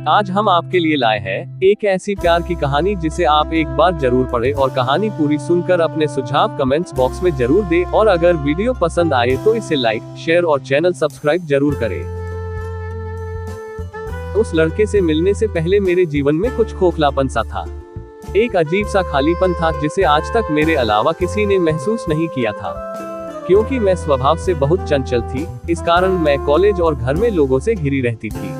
आज हम आपके लिए लाए हैं एक ऐसी प्यार की कहानी जिसे आप एक बार जरूर पढ़ें और कहानी पूरी सुनकर अपने सुझाव कमेंट्स बॉक्स में जरूर दें और अगर वीडियो पसंद आए तो इसे लाइक, शेयर और चैनल सब्सक्राइब जरूर करें। उस लड़के से मिलने से पहले मेरे जीवन में कुछ खोखलापन सा था। एक अजीब सा खालीपन था जिसे आज तक मेरे अलावा किसी ने महसूस नहीं किया था। क्योंकि मैं स्वभाव से बहुत चंचल थी, इस कारण मैं कॉलेज और घर में लोगों से घिरी रहती थी।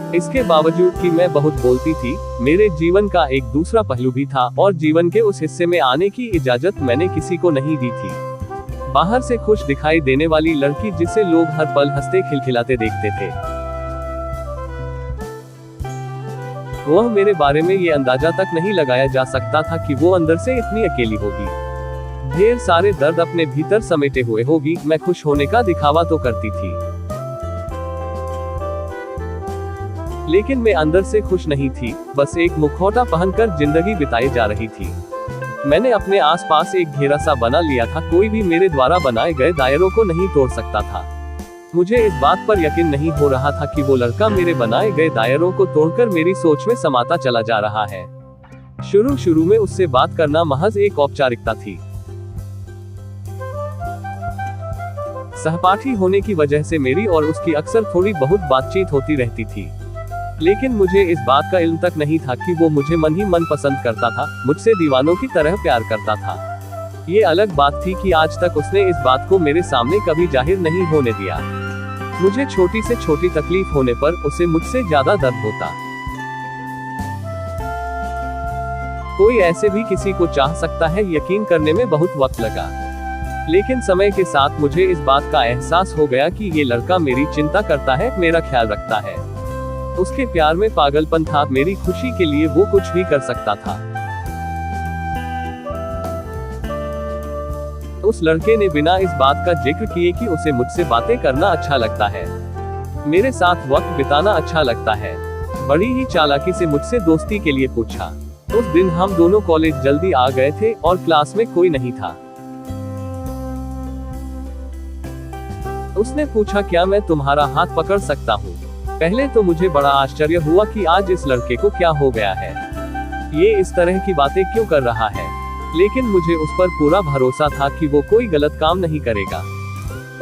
इसके बावजूद कि मैं बहुत बोलती थी, मेरे जीवन का एक दूसरा पहलू भी था और जीवन के उस हिस्से में आने की इजाजत मैंने किसी को नहीं दी थी। बाहर से खुश दिखाई देने वाली लड़की जिसे लोग हर पल हंसते खिलखिलाते देखते थे, वह मेरे बारे में ये अंदाजा तक नहीं लगाया जा सकता था कि वो अंदर से इतनी अकेली होगी, ढेर सारे दर्द अपने भीतर समेटे हुए होगी। मैं खुश होने का दिखावा तो करती थी, लेकिन मैं अंदर से खुश नहीं थी, बस एक मुखौटा पहनकर जिंदगी बिताई जा रही थी। मैंने अपने आसपास एक घेरा सा बना लिया था, कोई भी मेरे द्वारा बनाए गए दायरों को नहीं तोड़ सकता था। मुझे इस बात पर यकीन नहीं हो रहा था कि वो लड़का मेरे बनाए गए दायरों को तोड़कर मेरी सोच में समाता चला जा रहा है। शुरू में उससे बात करना महज एक औपचारिकता थी। सहपाठी होने की वजह से मेरी और उसकी अक्सर थोड़ी बहुत बातचीत होती रहती थी, लेकिन मुझे इस बात का इल्म तक नहीं था कि वो मुझे मन ही मन पसंद करता था, मुझसे दीवानों की तरह प्यार करता था। ये अलग बात थी कि आज तक उसने इस बात को मेरे सामने कभी जाहिर नहीं होने दिया। मुझे छोटी से छोटी तकलीफ होने पर उसे मुझसे ज्यादा दर्द होता। कोई ऐसे भी किसी को चाह सकता है, यकीन करने में बहुत वक्त लगा, लेकिन समय के साथ मुझे इस बात का एहसास हो गया कि ये लड़का मेरी चिंता करता है, मेरा ख्याल रखता है। उसके प्यार में पागलपन था, मेरी खुशी के लिए वो कुछ भी कर सकता था। उस लड़के ने बिना इस बात का जिक्र किए कि उसे मुझसे बातें करना अच्छा लगता है, मेरे साथ वक्त बिताना अच्छा लगता है, बड़ी ही चालाकी से मुझसे दोस्ती के लिए पूछा। उस दिन हम दोनों कॉलेज जल्दी आ गए थे और क्लास में कोई नहीं था। उसने पूछा, क्या मैं तुम्हारा हाथ पकड़ सकता हूँ? पहले तो मुझे बड़ा आश्चर्य हुआ कि आज इस लड़के को क्या हो गया है, ये इस तरह की बातें क्यों कर रहा है, लेकिन मुझे उस पर पूरा भरोसा था कि वो कोई गलत काम नहीं करेगा।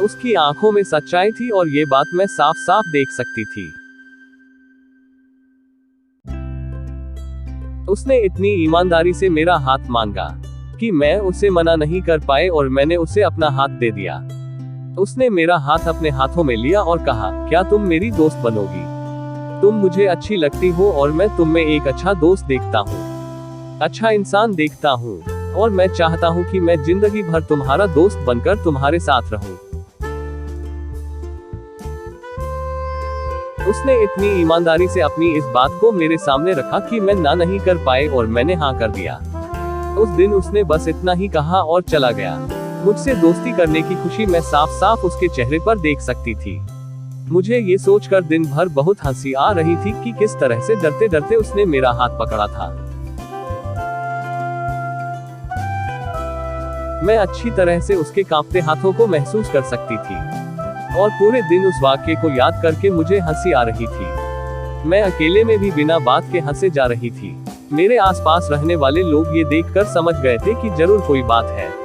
उसकी आंखों में सच्चाई थी और ये बात मैं साफ साफ देख सकती थी। उसने इतनी ईमानदारी से मेरा हाथ मांगा कि मैं उसे मना नहीं कर पाए और मैंने उसे अपना हाथ दे दिया। उसने मेरा हाथ अपने हाथों में लिया और कहा, क्या तुम मेरी दोस्त बनोगी? तुम मुझे अच्छी लगती हो और मैं तुम में एक अच्छा दोस्त देखता हूँ, अच्छा इंसान देखता हूँ, और मैं चाहता हूँ कि मैं जिंदगी भर तुम्हारा दोस्त बनकर तुम्हारे साथ रहूं। उसने इतनी ईमानदारी से अपनी इस बात को मेरे सामने रखा कि मैं ना नहीं कर पाए और मैंने हाँ कर दिया। उस दिन उसने बस इतना ही कहा और चला गया। मुझसे दोस्ती करने की खुशी मैं साफ साफ उसके चेहरे पर देख सकती थी। मुझे ये सोचकर दिन भर बहुत हंसी आ रही थी कि किस तरह से डरते डरते उसने मेरा हाथ पकड़ा था। मैं अच्छी तरह से उसके कांपते हाथों को महसूस कर सकती थी और पूरे दिन उस वाक्य को याद करके मुझे हंसी आ रही थी। मैं अकेले में भी बिना बात के हंसे जा रही थी। मेरे आसपास रहने वाले लोग ये देखकर समझ गए थे कि जरूर कोई बात है,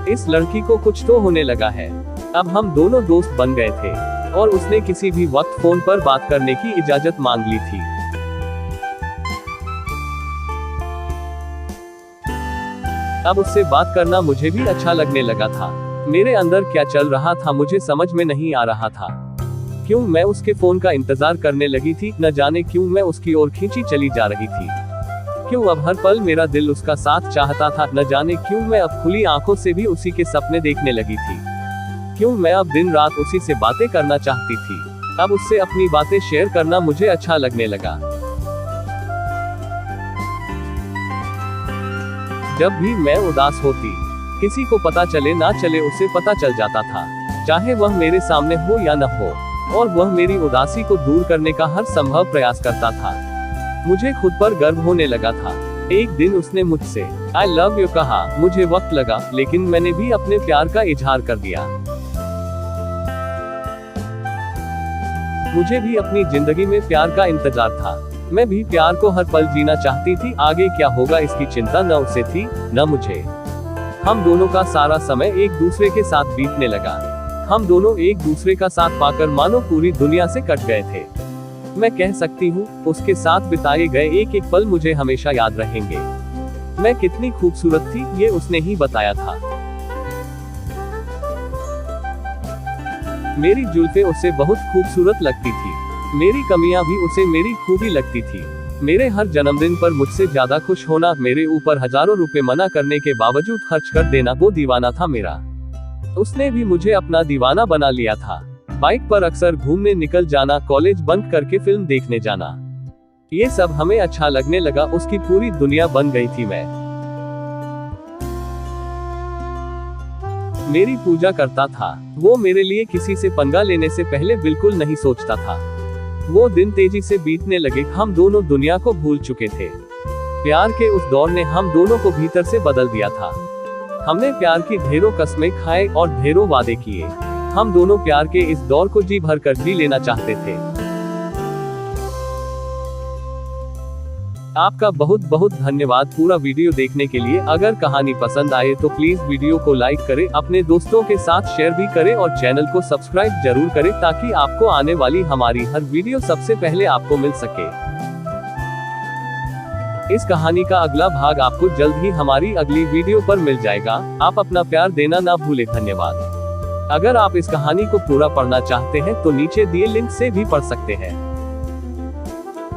इस लड़की को कुछ तो होने लगा है। अब हम दोनों दोस्त बन गए थे और उसने किसी भी वक्त फोन पर बात करने की इजाजत मांग ली थी। अब उससे बात करना मुझे भी अच्छा लगने लगा था। मेरे अंदर क्या चल रहा था मुझे समझ में नहीं आ रहा था। क्यों मैं उसके फोन का इंतजार करने लगी थी, न जाने क्यों मैं उसकी ओर खींची चली जा रही थी। क्यों अब हर पल मेरा दिल उसका साथ चाहता था, न जाने क्यों मैं अब खुली आंखों से भी उसी के सपने देखने लगी थी। क्यों मैं अब दिन रात उसी से बातें करना चाहती थी। अब उससे अपनी बातें शेयर करना मुझे अच्छा लगने लगा। जब भी मैं उदास होती, किसी को पता चले ना चले उसे पता चल जाता था, चाहे वह मेरे सामने हो या न हो, और वह मेरी उदासी को दूर करने का हर संभव प्रयास करता था। मुझे खुद पर गर्व होने लगा था। एक दिन उसने मुझसे आई लव यू कहा। मुझे वक्त लगा, लेकिन मैंने भी अपने प्यार का इजहार कर दिया। मुझे भी अपनी जिंदगी में प्यार का इंतजार था। मैं भी प्यार को हर पल जीना चाहती थी, आगे क्या होगा इसकी चिंता न उसे थी न मुझे। हम दोनों का सारा समय एक दूसरे के साथ बीतने लगा। हम दोनों एक दूसरे का साथ पाकर मानो पूरी दुनिया से कट गए थे। मैं कह सकती हूँ उसके साथ बिताए गए एक एक पल मुझे हमेशा याद रहेंगे। मैं कितनी खूबसूरत थी ये उसने ही बताया था। मेरी जुल्फें उससे बहुत खूबसूरत लगती थी। मेरी कमियां भी उसे मेरी खूबी लगती थी। मेरे हर जन्मदिन पर मुझसे ज्यादा खुश होना, मेरे ऊपर हजारों रुपए मना करने के बावजूद खर्च कर देना, वो दीवाना था मेरा। उसने भी मुझे अपना दीवाना बना लिया था। बाइक पर अक्सर घूमने निकल जाना, कॉलेज बंक करके फिल्म देखने जाना, ये सब हमें अच्छा लगने लगा। उसकी पूरी दुनिया बन गई थी मैं। मेरी पूजा करता था। वो मेरे लिए किसी से पंगा लेने से पहले बिल्कुल नहीं सोचता था। वो दिन तेजी से बीतने लगे। हम दोनों दुनिया को भूल चुके थे। प्यार के उस दौर ने हम दोनों को भीतर से बदल दिया था। हमने प्यार की ढेरों कस्में खाए और ढेरों वादे किए। हम दोनों प्यार के इस दौर को जी भर कर जी लेना चाहते थे। आपका बहुत बहुत धन्यवाद पूरा वीडियो देखने के लिए। अगर कहानी पसंद आए तो प्लीज वीडियो को लाइक करें, अपने दोस्तों के साथ शेयर भी करें और चैनल को सब्सक्राइब जरूर करें ताकि आपको आने वाली हमारी हर वीडियो सबसे पहले आपको मिल सके। इस कहानी का अगला भाग आपको जल्द ही हमारी अगली वीडियो पर मिल जाएगा। आप अपना प्यार देना ना भूलें। धन्यवाद। अगर आप इस कहानी को पूरा पढ़ना चाहते हैं तो नीचे दिए लिंक से भी पढ़ सकते हैं।